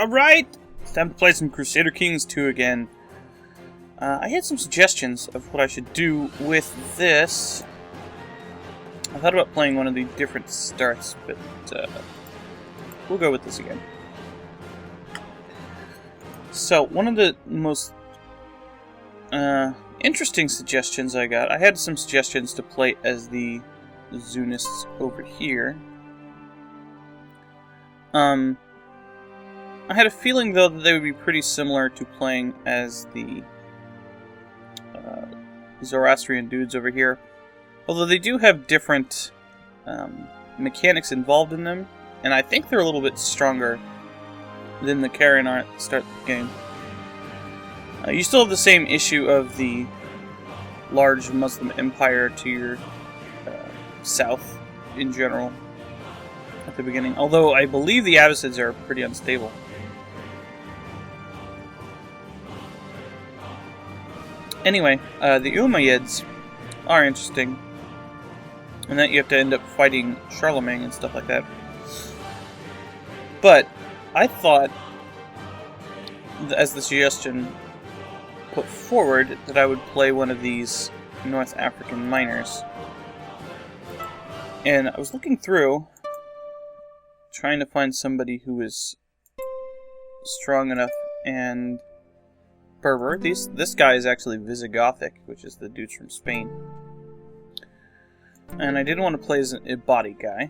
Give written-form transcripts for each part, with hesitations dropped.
Alright! It's time to play some Crusader Kings 2 again. I had some suggestions of what I should do with this. I thought about playing one of the different starts, but we'll go with this again. So, one of the most interesting suggestions I got, I had some suggestions to play as the Zunists over here. I had a feeling, though, that they would be pretty similar to playing as the Zoroastrian dudes over here. Although they do have different mechanics involved in them, and I think they're a little bit stronger than the Karen are at the start of the game. You still have the same issue of the large Muslim empire to your south in general at the beginning, although I believe the Abbasids are pretty unstable. Anyway, the Umayyads are interesting, and that you have to end up fighting Charlemagne and stuff like that. But I thought, as the suggestion put forward, that I would play one of these North African miners. And I was looking through, trying to find somebody who is strong enough, and Berber. This guy is actually Visigothic, which is the dudes from Spain. And I didn't want to play as a body guy.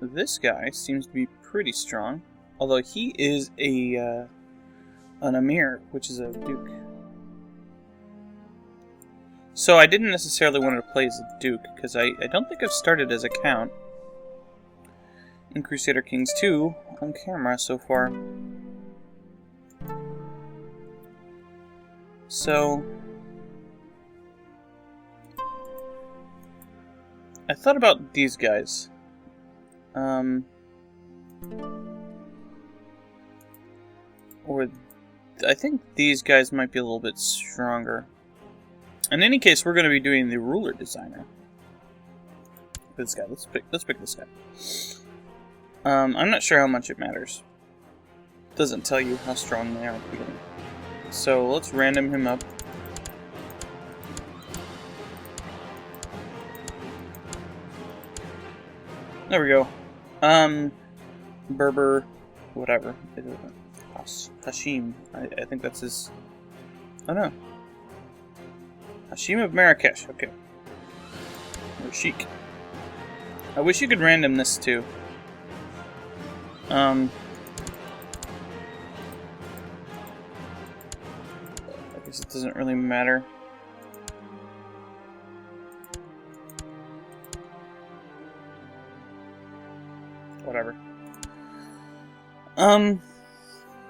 This guy seems to be pretty strong, although he is an Emir, which is a Duke. So I didn't necessarily want to play as a Duke, because I don't think I've started as a Count in Crusader Kings 2 on camera so far. So I thought about these guys. Or I think these guys might be a little bit stronger. In any case, we're going to be doing the ruler designer. This guy. Let's pick this guy. I'm not sure how much it matters. It doesn't tell you how strong they are at the beginning. So let's random him up. There we go. Berber, whatever. Hashim. I think that's his. Oh no. Hashim of Marrakech. Okay. Or Sheik. I wish you could random this too. I guess it doesn't really matter. Whatever.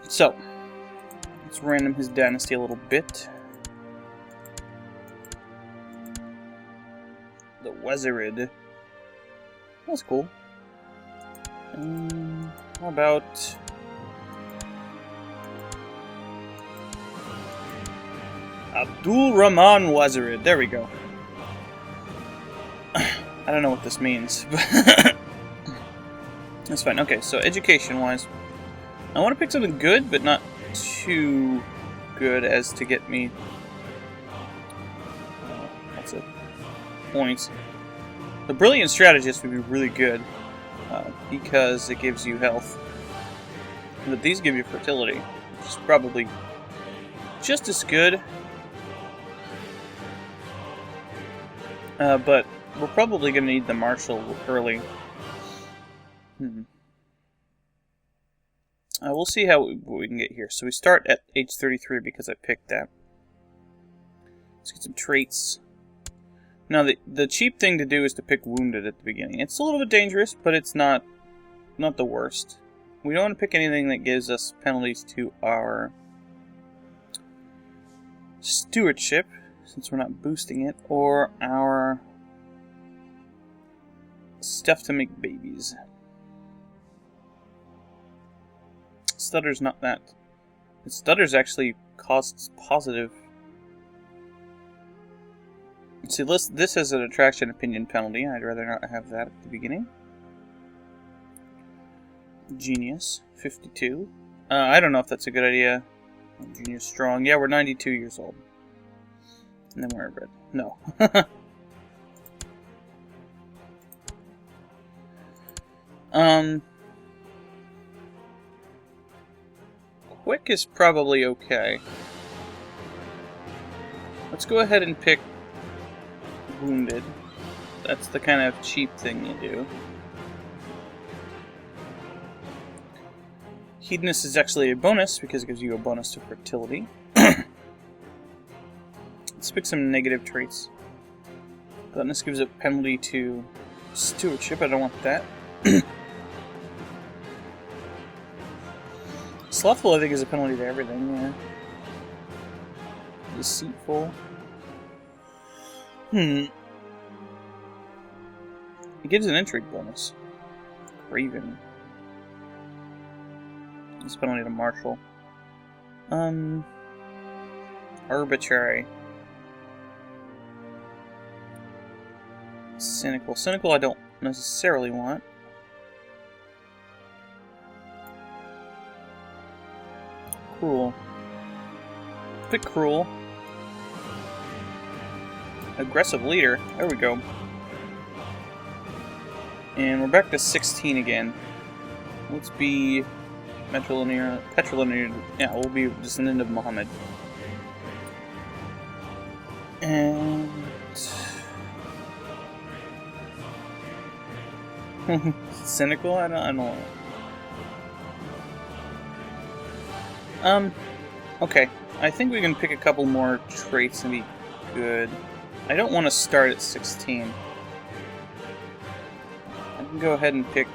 So let's random his dynasty a little bit. The Wezirid. That's cool. How about Abdul Rahman Wezirid? There we go. I don't know what this means, but that's fine. Okay, so education-wise, I want to pick something good, but not too good as to get me lots of points. The Brilliant Strategist would be really good, because it gives you health. But these give you fertility, which is probably just as good. But we're probably going to need the Marshal early. We'll see what we can get here. So we start at age 33 because I picked that. Let's get some traits. Now, the cheap thing to do is to pick Wounded at the beginning. It's a little bit dangerous, but it's not the worst. We don't want to pick anything that gives us penalties to our Stewardship, since we're not boosting it, or our Stuff to Make Babies. Stutter's not that. Stutter's actually costs positive. See, this has an attraction opinion penalty. I'd rather not have that at the beginning. Genius, 52. I don't know if that's a good idea. Genius strong. Yeah, we're 92 years old. And then we're red. No. Quick is probably okay. Let's go ahead and pick Wounded. That's the kind of cheap thing you do. Hedonist is actually a bonus because it gives you a bonus to fertility. Let's pick some negative traits. Gluttonous gives a penalty to stewardship. I don't want that. Slothful, I think, is a penalty to everything, yeah. Deceitful. It gives an intrigue bonus. Craven. It's penalty to martial. Arbitrary. Cynical. Cynical I don't necessarily want. Cruel. Pick Cruel. Aggressive leader. There we go. And we're back to 16 again. Let's be Petrilinear. Yeah, we'll be descendant of Muhammad. And cynical? I don't know. Okay. I think we can pick a couple more traits and be good. I don't want to start at 16. I can go ahead and pick...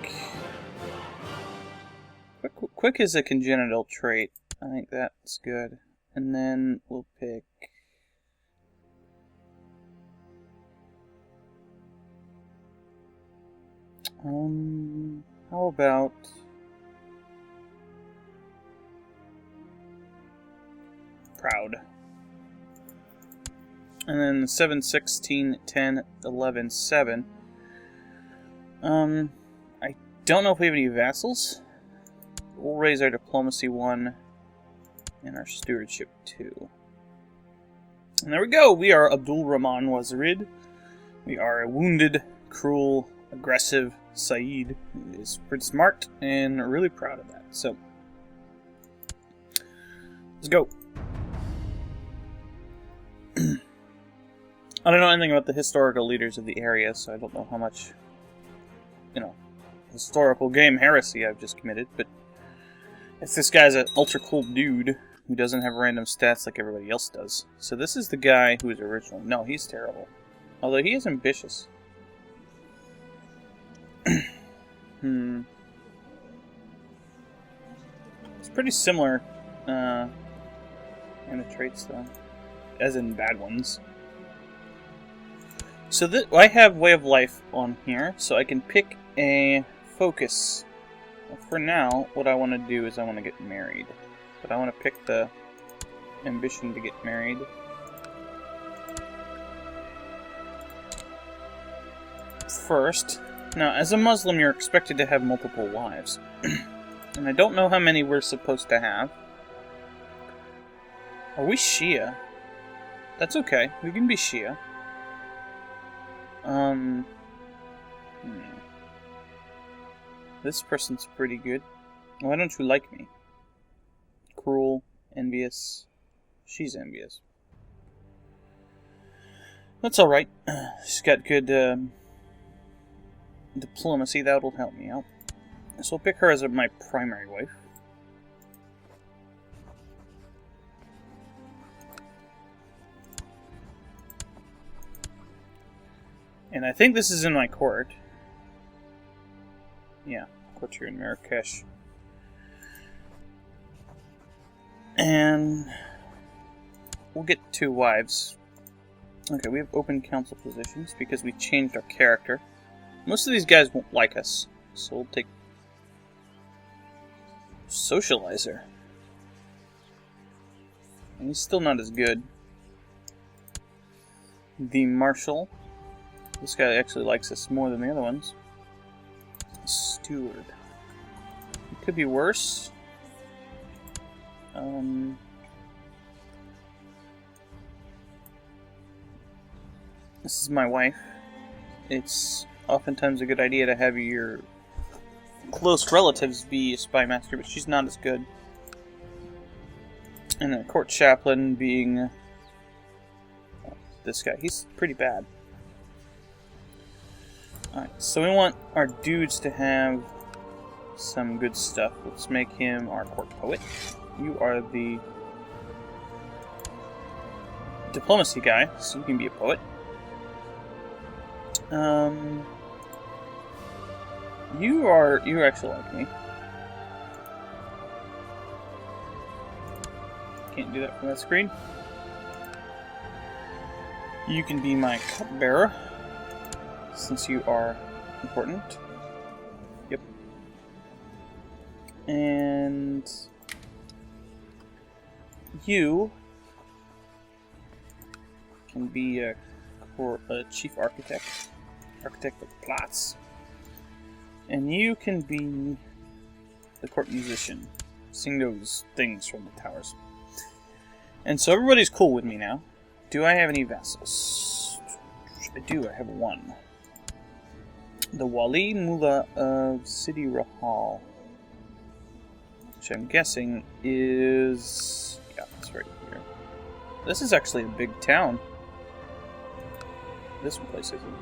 Quick is a congenital trait. I think that's good. And then we'll pick... how about... Proud. And then 7, 16, 10, 11, 7. I don't know if we have any vassals. We'll raise our diplomacy 1 and our stewardship 2. And there we go! We are Abdul Rahman Wazirid. We are a wounded, cruel, aggressive Saeed who is pretty smart and really proud of that. So, let's go. I don't know anything about the historical leaders of the area, so I don't know how much, historical game heresy I've just committed, but if this guy's an ultra cool dude who doesn't have random stats like everybody else does. So this is the guy who is original. No, he's terrible. Although he is ambitious. It's pretty similar in the traits, though. As in bad ones. So I have Way of Life on here, so I can pick a focus. Well, for now, what I want to do is I want to get married. But I want to pick the ambition to get married. First. Now, as a Muslim, you're expected to have multiple wives. And I don't know how many we're supposed to have. Are we Shia? That's okay. We can be Shia. This person's pretty good. Why don't you like me? Cruel, envious. She's envious. That's alright. She's got good diplomacy. That'll help me out. So I'll pick her as my primary wife. And I think this is in my court. Yeah, court here in Marrakech. And we'll get 2 wives. Okay, we have open council positions because we changed our character. Most of these guys won't like us, so we'll take Socializer. And he's still not as good. The Marshal. This guy actually likes us more than the other ones. Steward. Could be worse. This is my wife. It's oftentimes a good idea to have your close relatives be a spy master, but she's not as good. And then court chaplain being this guy. He's pretty bad. Alright, so we want our dudes to have some good stuff. Let's make him our court poet. You are the diplomacy guy, so you can be a poet. You actually like me. Can't do that from that screen. You can be my cupbearer, since you are important. Yep. And you can be a chief architect. Architect of plots. And you can be the court musician. Sing those things from the towers. And so everybody's cool with me now. Do I have any vassals? I do, I have one. The Wali Mullah of Sidi Rahal. Which I'm guessing is... yeah, it's right here. This is actually a big town. This place isn't.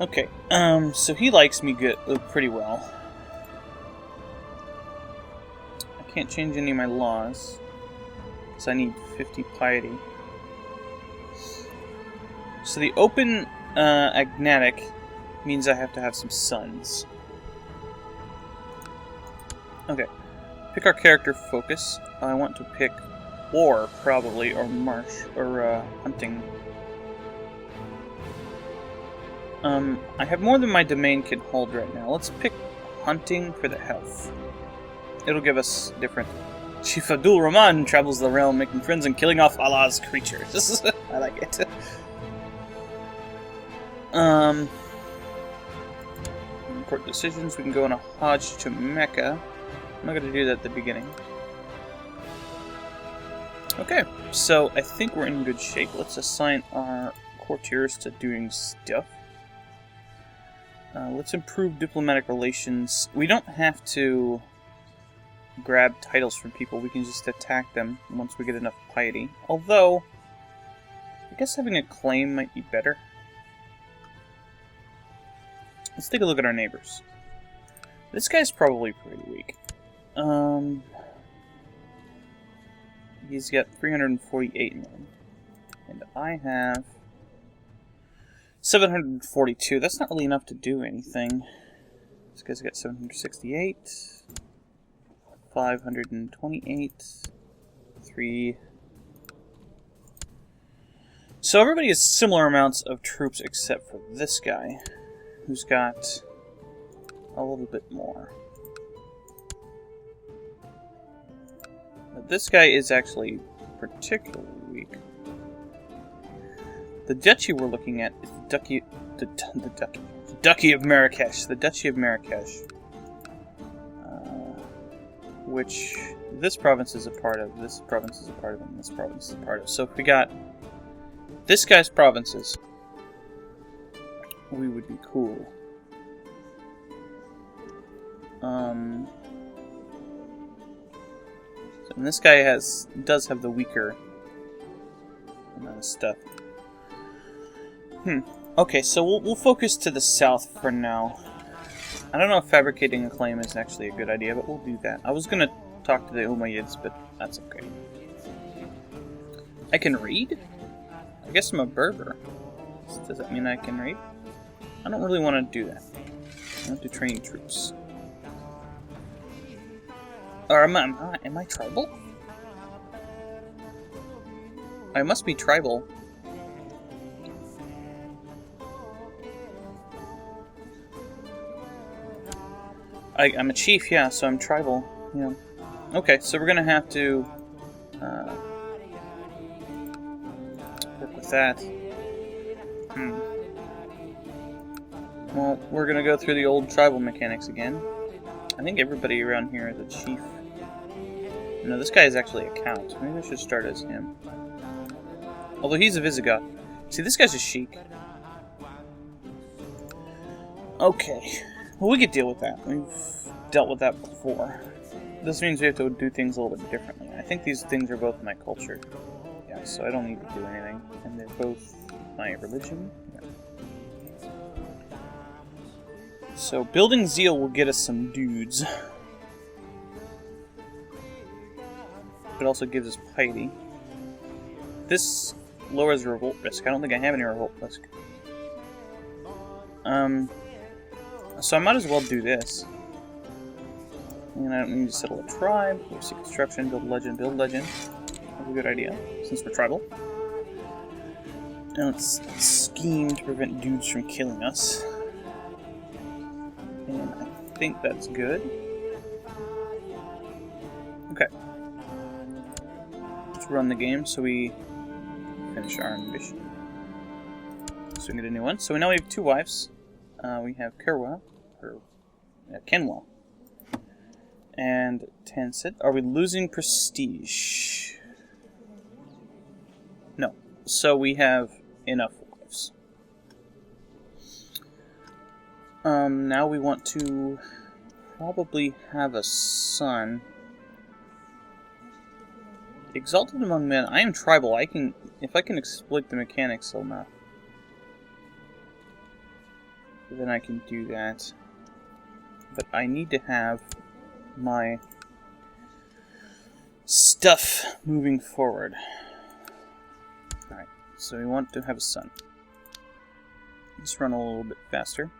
Okay, so he likes me pretty well. I can't change any of my laws, because I need 50 piety. So the open agnatic means I have to have some sons. Okay, pick our character focus. I want to pick war, probably, or marsh, or hunting. I have more than my domain can hold right now. Let's pick hunting for the health. It'll give us different. Chief Abdul Rahman travels the realm making friends and killing off Allah's creatures. I like it. Court decisions. We can go on a Hajj to Mecca. I'm not going to do that at the beginning. Okay, so I think we're in good shape. Let's assign our courtiers to doing stuff. Let's improve diplomatic relations. We don't have to grab titles from people. We can just attack them once we get enough piety. Although, I guess having a claim might be better. Let's take a look at our neighbors. This guy's probably pretty weak. He's got 348 million. And I have 742. That's not really enough to do anything. This guy's got 768. 528. 3. So everybody has similar amounts of troops except for this guy, who's got a little bit more. But this guy is actually particularly weak. The duchy we're looking at is the Duchy of Marrakech. The Duchy of Marrakech. Which this province is a part of, this province is a part of, and this province is a part of. So if we got this guy's provinces, we would be cool. And this guy does have the weaker amount of stuff. Okay, so we'll focus to the south for now. I don't know if fabricating a claim is actually a good idea, but we'll do that. I was gonna talk to the Umayyads, but that's okay. I can read? I guess I'm a Berber. Does that mean I can read? I don't really want to do that. I want to train troops. Or am I tribal? I must be tribal. I'm a chief, yeah, so I'm tribal. Yeah. Okay, so we're gonna have to work with that. Well, we're gonna go through the old tribal mechanics again. I think everybody around here is a chief. No, this guy is actually a count. Maybe I should start as him. Although he's a Visigoth. See, this guy's a sheik. Okay. Well, we could deal with that. We've dealt with that before. This means we have to do things a little bit differently. I think these things are both my culture. Yeah, so I don't need to do anything. And they're both my religion. Yeah. So, building zeal will get us some dudes. It also gives us piety. This lowers revolt risk. I don't think I have any revolt risk. So I might as well do this. And I don't need to settle a tribe. We'll see construction, build legend, build legend. That's a good idea, since we're tribal. And let's scheme to prevent dudes from killing us. And I think that's good. Okay. Let's run the game so we finish our ambition. So we can get a new one. So now we have 2 wives. We have Kenwell. And Tansit. Are we losing prestige? No. So we have enough wives. Now we want to probably have a son. Exalted among men. I am tribal. If I can exploit the mechanics enough, then I can do that. But I need to have my stuff moving forward. Alright, so we want to have a son. Let's run a little bit faster.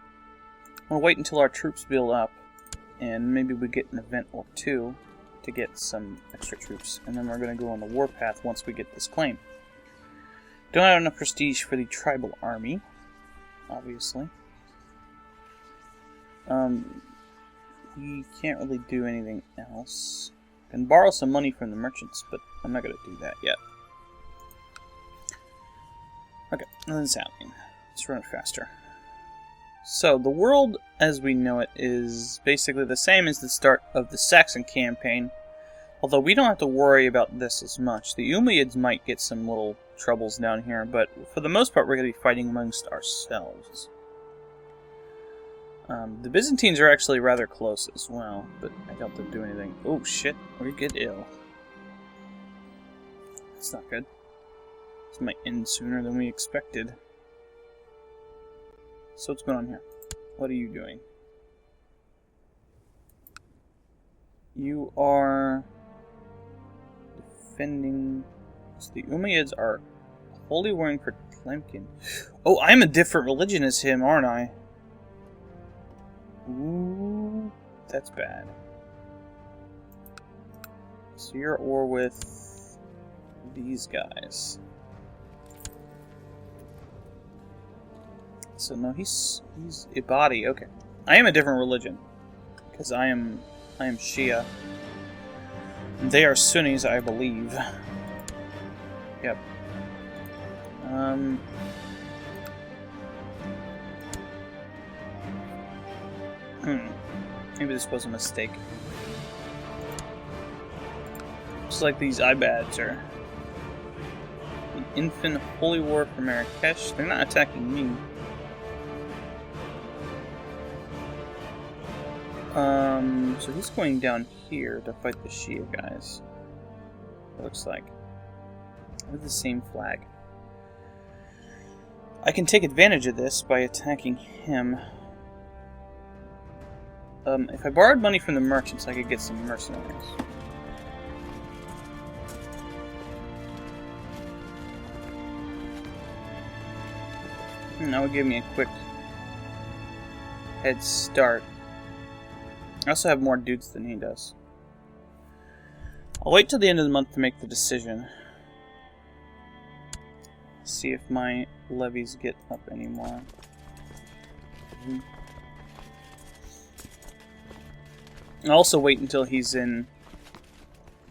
I'll wait until our troops build up, and maybe we get an event or 2 to get some extra troops, and then we're going to go on the warpath once we get this claim. Don't have enough prestige for the tribal army, obviously. We can't really do anything else. Can borrow some money from the merchants, but I'm not going to do that yet. Okay, nothing's happening. Let's run it faster. So, the world as we know it is basically the same as the start of the Saxon campaign, although we don't have to worry about this as much. The Umayyads might get some little troubles down here, but for the most part we're going to be fighting amongst ourselves. The Byzantines are actually rather close as well, but I doubt they'll do anything. Oh shit, we get ill. That's not good. This might end sooner than we expected. So what's going on here? What are you doing? You are defending... So the Umayyads are holy warring for Tlemcen. Oh, I'm a different religion as him, aren't I? Ooh, that's bad. So you're at war with these guys. So no, he's Ibadi. Okay, I am a different religion because I am Shia. They are Sunnis, I believe. Yep. Maybe this was a mistake. Looks like these iBads are an infant holy war for Marrakech. They're not attacking me. So he's going down here to fight the Shia guys. It looks like. With the same flag. I can take advantage of this by attacking him. If I borrowed money from the merchants, I could get some mercenaries. And that would give me a quick head start. I also have more dudes than he does. I'll wait till the end of the month to make the decision. See if my levies get up anymore. I'll also wait until he's in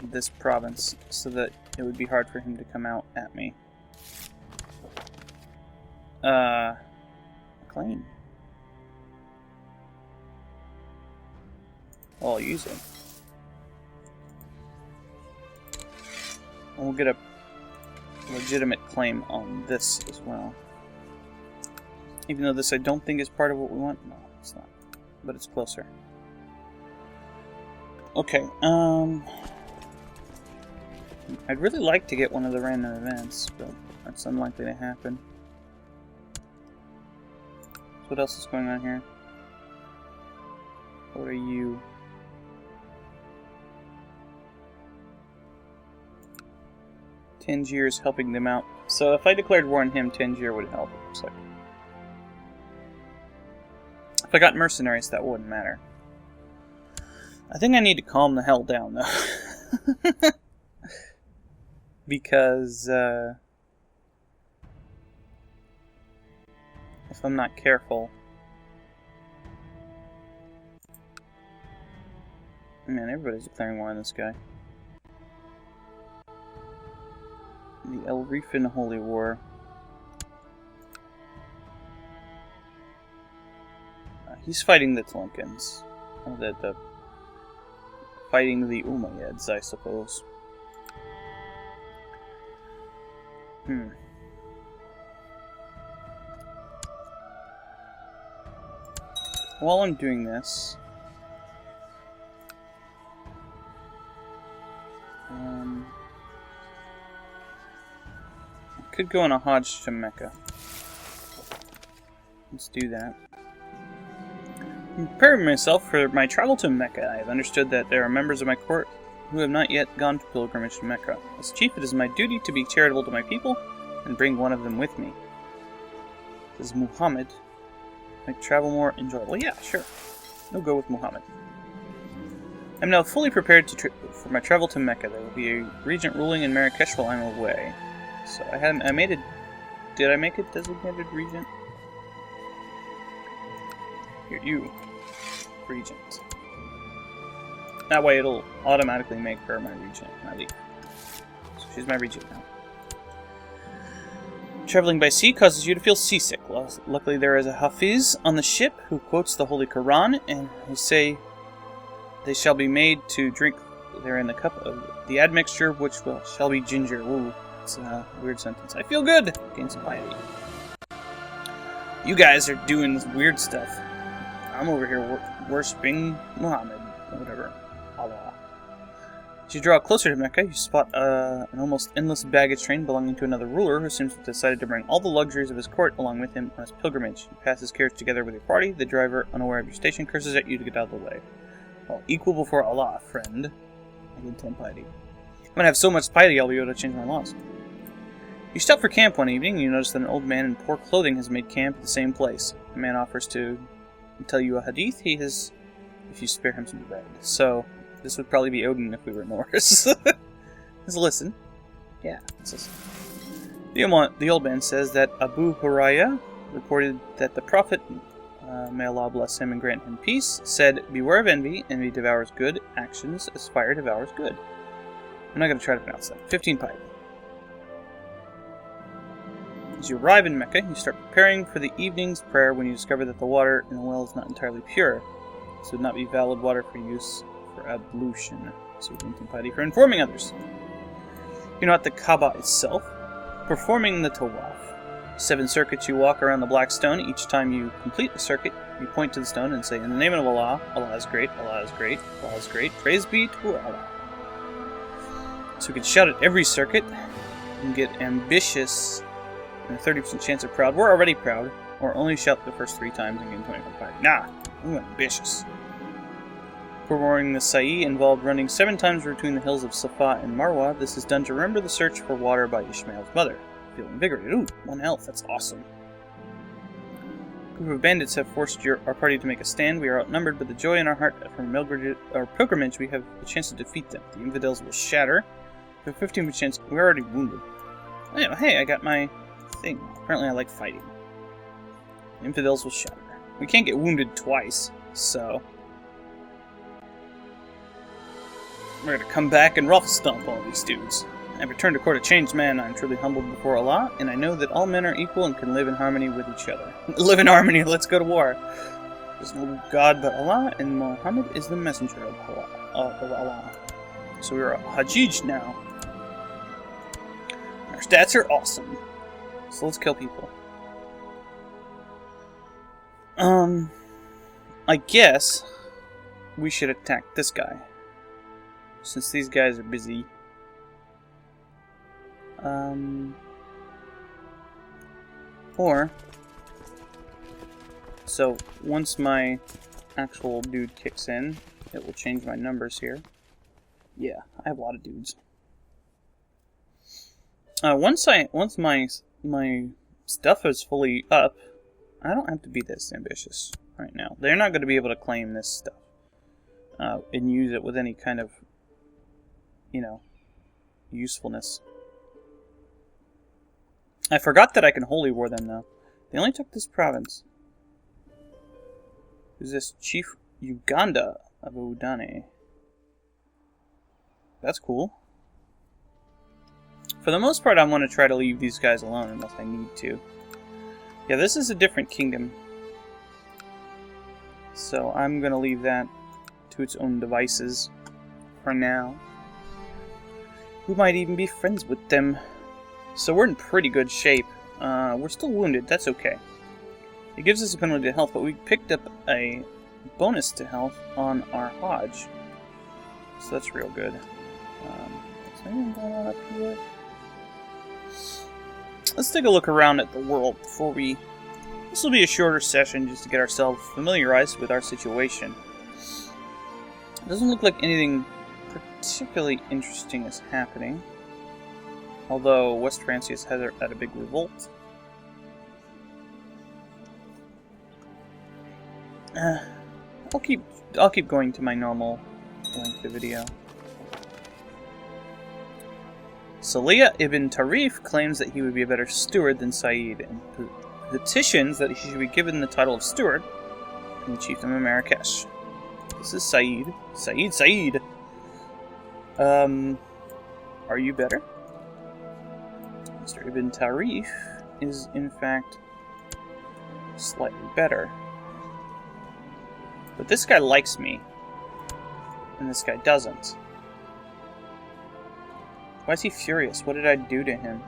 this province, so that it would be hard for him to come out at me. Claim. Well, I'll use it. And we'll get a legitimate claim on this as well. Even though this I don't think is part of what we want. No, it's not. But it's closer. Okay, I'd really like to get one of the random events, but that's unlikely to happen. So what else is going on here? What are you? Tangier's helping them out. So if I declared war on him, Tangier would help, it looks like. If I got mercenaries, that wouldn't matter. I think I need to calm the hell down, though. Because, if I'm not careful... Man, everybody's declaring war on this guy. The El Rifin Holy War. He's fighting the Tlunkins. Fighting the Umayyads, I suppose. While I'm doing this... I could go on a Hajj to Mecca. Let's do that. I'm preparing myself for my travel to Mecca. I have understood that there are members of my court who have not yet gone to pilgrimage to Mecca. As chief, it is my duty to be charitable to my people and bring one of them with me. Says Muhammad. Make travel more enjoyable. Yeah, sure. We'll go with Muhammad. I'm now fully prepared for my travel to Mecca. There will be a regent ruling in Marrakech while I'm away. So did I make a designated regent? Here, you. Regent. That way it'll automatically make her my regent when I leave. So she's my regent now. Traveling by sea causes you to feel seasick. Luckily there is a Hafiz on the ship who quotes the Holy Quran, and they say they shall be made to drink therein the cup of the admixture, which shall be ginger. Ooh, it's a weird sentence. I feel good. Gain some piety. You guys are doing this weird stuff. I'm over here worshipping Muhammad, or whatever. Allah. As you draw closer to Mecca, you spot an almost endless baggage train belonging to another ruler who seems to have decided to bring all the luxuries of his court along with him on his pilgrimage. You pass his carriage together with your party. The driver, unaware of your station, curses at you to get out of the way. Well, equal before Allah, friend. I did 10 piety. I'm gonna have so much piety I'll be able to change my laws. You stop for camp one evening and you notice that an old man in poor clothing has made camp at the same place. The man offers to tell you a hadith he has if you spare him some bread. So, this would probably be Odin if we were Norse. Let's listen. Yeah, let's listen. The old man says that Abu Hurairah reported that the Prophet, may Allah bless him and grant him peace, said, "Beware of envy. Envy devours good actions as fire devours good." I'm not going to try to pronounce that. 15 piety. As you arrive in Mecca, you start preparing for the evening's prayer when you discover that the water in the well is not entirely pure. This would not be valid water for use for ablution. So you gain 10 piety for informing others. You're not the Kaaba itself. Performing the Tawaf. 7 circuits you walk around the black stone. Each time you complete the circuit, you point to the stone and say, "In the name of Allah, Allah is great, Allah is great, Allah is great, praise be to Allah." So we can shout at every circuit and get ambitious and a 30% chance of proud. We're already proud. Or only shout the first 3 times and gain 25 piety. Nah, we went ambitious. Performing the Sa'i involved running 7 times between the hills of Safa and Marwa. This is done to remember the search for water by Ishmael's mother. Feel invigorated. Ooh, 1 health. That's awesome. A group of bandits have forced our party to make a stand. We are outnumbered, but the joy in our heart from our pilgrimage, we have a chance to defeat them. The infidels will shatter. We have 15% chance. We're already wounded. Anyway, hey, I got my thing. Apparently I like fighting. The infidels will shatter. We can't get wounded twice, so we're gonna come back and rough stomp all these dudes. I return to court a changed man. I am truly humbled before Allah, and I know that all men are equal and can live in harmony with each other. Live in harmony, let's go to war. There's no God but Allah, and Muhammad is the messenger of Allah. So we're a Hajj now. Our stats are awesome. So let's kill people. I guess we should attack this guy. Since these guys are busy. So once my actual dude kicks in, it will change my numbers here. Yeah, I have a lot of dudes. Once my stuff is fully up, I don't have to be this ambitious right now. They're not going to be able to claim this stuff and use it with any kind of, usefulness. I forgot that I can holy war them though. They only took this province. Who's this? Chief Uganda of Udane. That's cool. For the most part, I want to try to leave these guys alone unless I need to. Yeah, this is a different kingdom. So I'm going to leave that to its own devices for now. We might even be friends with them. So we're in pretty good shape. We're still wounded. That's okay. It gives us a penalty to health, but we picked up a bonus to health on our Hajj. So that's real good. Is anything going on up here? Let's take a look around at the world before we... This will be a shorter session just to get ourselves familiarized with our situation. It doesn't look like anything particularly interesting is happening. Although West Francia's had a big revolt. I'll keep going to my normal length of video. Salih ibn Tarif claims that he would be a better steward than Said, and petitions that he should be given the title of steward from the Chief of Marrakech. This is Said. Said! Are you better? Mr. Ibn Tarif is, in fact, slightly better. But this guy likes me, and this guy doesn't. Why is he furious? What did I do to him?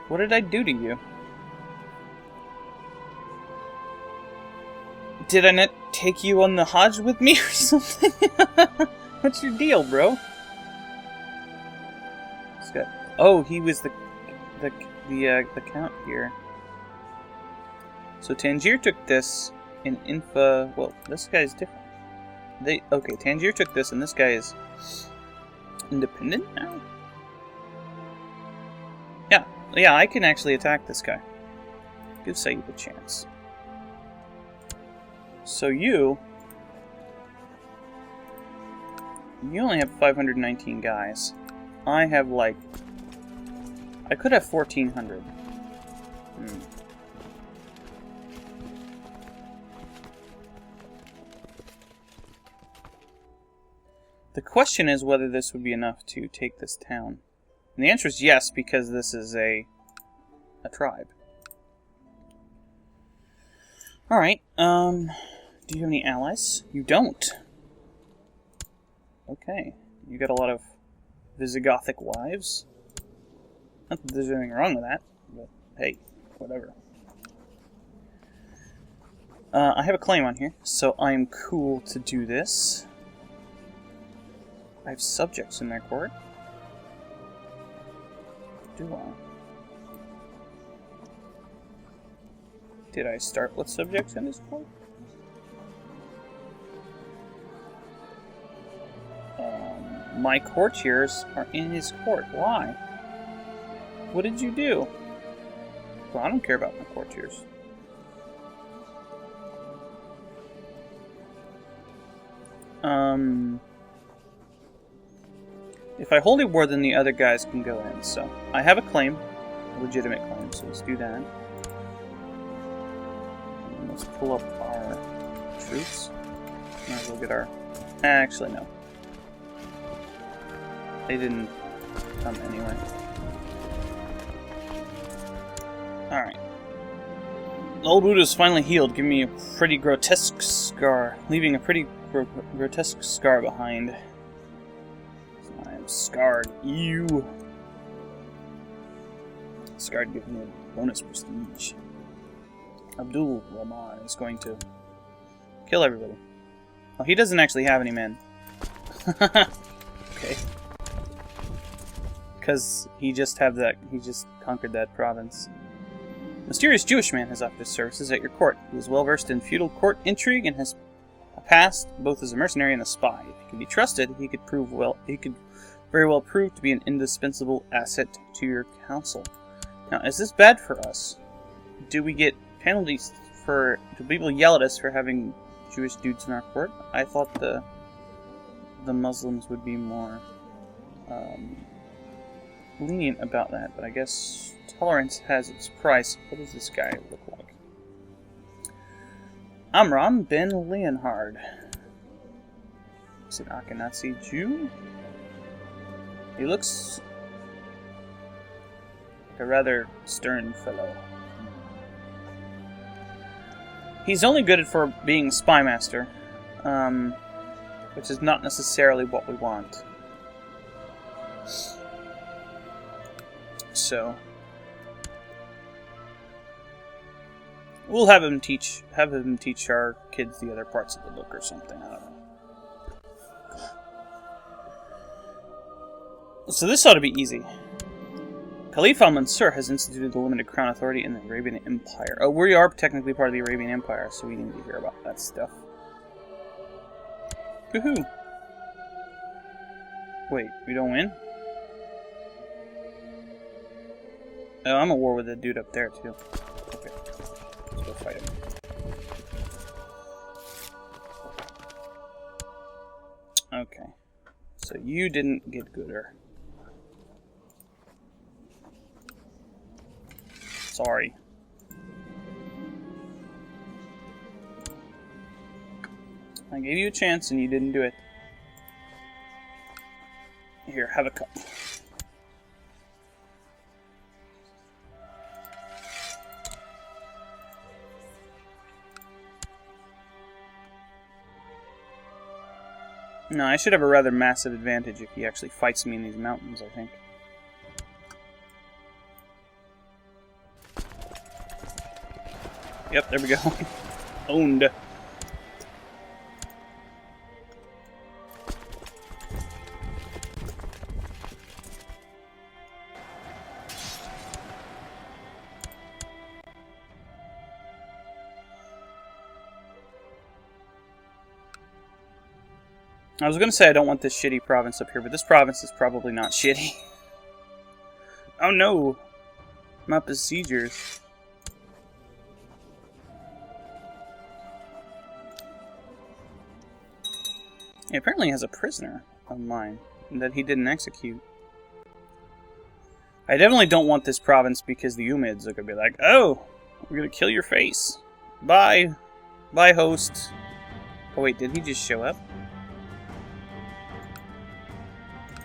What did I do to you? Did I not take you on the Hajj with me or something? What's your deal, bro? This guy. Oh, he was the count here. So Tangier took this, and Infa... Well, this guy's different. Okay, Tangier took this, and this guy is independent now? Yeah, I can actually attack this guy. Give Said a chance. So you only have 519 guys. I have I could have 1,400. The question is whether this would be enough to take this town. And the answer is yes, because this is a tribe. Alright, do you have any allies? You don't. Okay, you got a lot of Visigothic wives. Not that there's anything wrong with that, but hey, whatever. I have a claim on here, so I'm cool to do this. I have subjects in their court. Do I? Did I start with subjects in his court? My courtiers are in his court. Why? What did you do? Well, I don't care about my courtiers. If I holy war, then the other guys can go in. So I have a claim, a legitimate claim. So let's do that. And let's pull up our troops. Might as well get our. Actually, no. They didn't come anyway. All right. The old wound is finally healed, giving me a pretty grotesque scar, leaving a pretty grotesque scar behind. So I am scarred. Ew. Scarred gives me a bonus prestige. Abdul Rahman is going to kill everybody. Oh, he doesn't actually have any men. Okay. Because he just conquered that province. Mysterious Jewish man has offered his services at your court. He is well versed in feudal court intrigue and has a past both as a mercenary and a spy. If he can be trusted, he could very well prove to be an indispensable asset to your council. Now, is this bad for us? Do we get penalties do people yell at us for having Jewish dudes in our court? I thought the Muslims would be more lenient about that, but I guess tolerance has its price. What does this guy look like? Amram ben Leonhard. Is an Ashkenazi Jew? He looks like a rather stern fellow. He's only good for being spy master, which is not necessarily what we want. So we'll have him teach our kids the other parts of the book or something. I don't know. So this ought to be easy. Caliph al-Mansur has instituted the limited crown authority in the Arabian Empire. Oh, we are technically part of the Arabian Empire, so we need to hear about that stuff. Woohoo! Wait, we don't win? Oh, I'm at war with that dude up there, too. Okay. Let's go fight him. Okay. So you didn't get gooder. Sorry. I gave you a chance and you didn't do it. Here, have a cup. No, I should have a rather massive advantage if he actually fights me in these mountains, I think. Yep, there we go. Owned. I was going to say I don't want this shitty province up here, but this province is probably not shitty. Oh no! My besiegers. He apparently has a prisoner of mine that he didn't execute. I definitely don't want this province because the Umids are going to be like, oh, we're going to kill your face. Bye. Bye, host. Oh wait, did he just show up?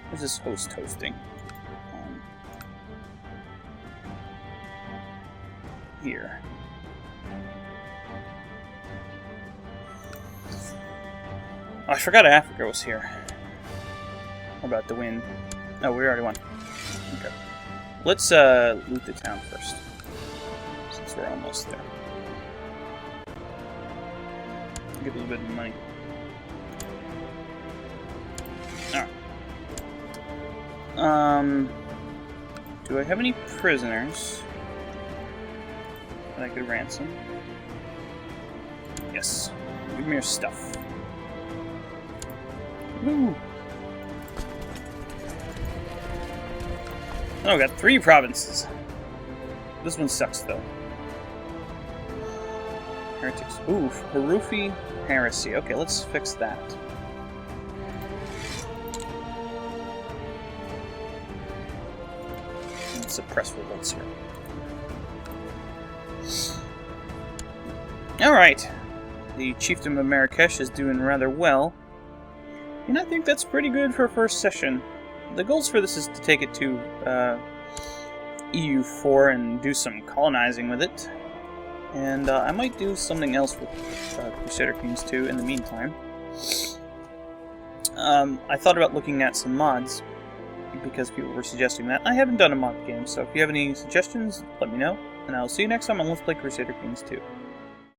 Where's this host hosting? Here. Oh, I forgot Africa was here. How about the win? Oh, we already won. Okay. Let's loot the town first. Since we're almost there. Get a little bit of money. Alright. Do I have any prisoners that I could ransom? Yes. Give me your stuff. Woo! Oh, I got 3 provinces. This one sucks, though. Heretics. Ooh, Harufi heresy. Okay, let's fix that. And suppress revolts here. Alright. The Chiefdom of Marrakech is doing rather well. And I think that's pretty good for a first session. The goals for this is to take it to EU4 and do some colonizing with it. And I might do something else with Crusader Kings 2 in the meantime. I thought about looking at some mods, because people were suggesting that. I haven't done a mod game, so if you have any suggestions, let me know. And I'll see you next time on Let's Play Crusader Kings 2.